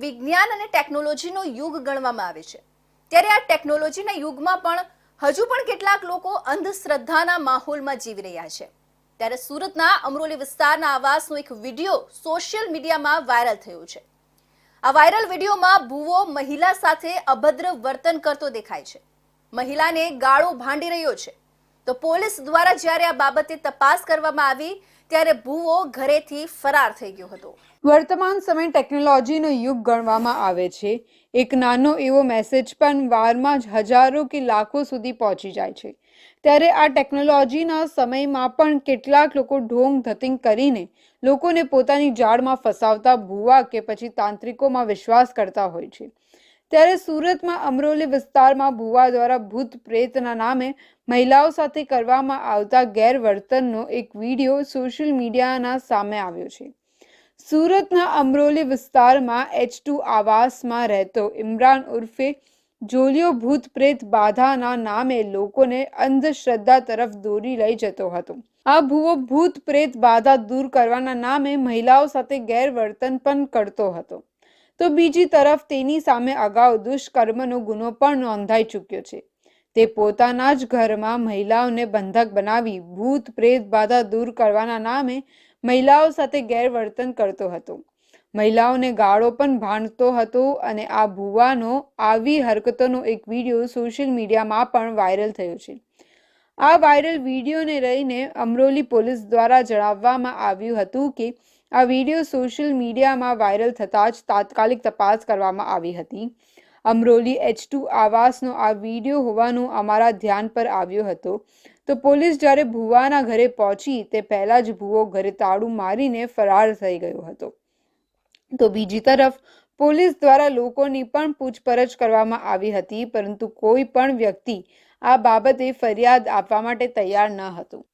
વિજ્ઞાન અને ટેકનોલોજીનો યુગ ગણવામાં આવે છે, ત્યારે આ ટેકનોલોજીના યુગમાં પણ હજુ પણ કેટલાક લોકો અંધશ્રદ્ધાના માહોલમાં જીવી રહ્યા છે। ત્યારે સુરતના અમરોલી વિસ્તારના આવાસનો એક વિડીયો સોશિયલ મીડિયામાં વાયરલ થયો છે। આ વાયરલ વિડીયોમાં ભૂવો મહિલા સાથે અભદ્ર વર્તન કરતો દેખાય છે, મહિલાને ગાળો ભાંડી રહ્યો છે। તો પોલીસ દ્વારા જ્યારે આ બાબતે તપાસ કરવામાં આવી ત્યારે ભૂવો ઘરેથી ફરાર થઈ ગયો હતો। વર્તમાન સમય ટેકનોલોજીનો યુગ ગણવામાં આવે છે। એક નાનો એવો મેસેજ પણ વારમાં જ હજારો કે લાખો સુધી પહોંચી જાય છે। ત્યારે આ ટેકનોલોજીના સમયમાં પણ કેટલાક લોકો ઢોંગ ધતિંગ કરીને લોકોને પોતાની જાળમાં ફસાવતા ભૂવા કે પછી તાંત્રિકોમાં વિશ્વાસ કરતા હોય છે। ત્યારે સુરતમાં અમરોલી વિસ્તારમાં ભૂવા દ્વારા ભૂત પ્રેતના નામે મહિલાઓ સાથે કરવામાં આવતા ગેરવર્તનનો એક વિડીયો સોશિયલ મીડિયાના સામે આવ્યો છે। સુરતના અમરોલી વિસ્તારમાં H2 આવાસમાં રહેતો ઇમરાન ઉર્ફે જોલિયો ભૂત પ્રેત બાધાના નામે લોકોને અંધશ્રદ્ધા તરફ દોરી લઈ જતો હતો। આ ભૂવો ભૂત પ્રેત બાધા દૂર કરવાના નામે મહિલાઓ સાથે ગેરવર્તન પણ કરતો હતો। તો બીજી તરફ તેની સામે અગાઉ દુષ્કર્મનો ગુનો પણ નોંધાઈ ચૂક્યો છે। તે પોતાના જ ઘરમાં મહિલાઓને બંધક બનાવી ભૂત પ્રેત બાધા દૂર કરવાના નામે મહિલાઓ સાથે ગેરવર્તન કરતો હતો, મહિલાઓને ગાળો પણ ભાંડતો હતો અને આ ભૂવાનો આવી હરકતોનો એક વિડીયો સોશિયલ મીડિયામાં પણ વાયરલ થયો છે। આ વાયરલ વિડીયોને લઈને અમરોલી પોલીસ દ્વારા જણાવવામાં આવ્યું હતું કે આ વિડીયો સોશિયલ મીડિયામાં વાયરલ થતાં જ તાત્કાલિક તપાસ કરવામાં આવી હતી। અમરોલી H2 આવાસનો આ વિડીયો હોવાનું અમારા ધ્યાન પર આવ્યો હતો। તો પોલીસ જ્યારે ભૂવાના ઘરે પહોંચી તે પહેલા જ ભૂવો ઘરે તાળું મારીને ફરાર થઈ ગયો હતો। તો બીજી તરફ પોલીસ દ્વારા લોકોની પણ પૂછપરછ કરવામાં આવી હતી, પરંતુ કોઈ પણ વ્યક્તિ આ બાબતે ફરિયાદ આપવા માટે તૈયાર ન હતું।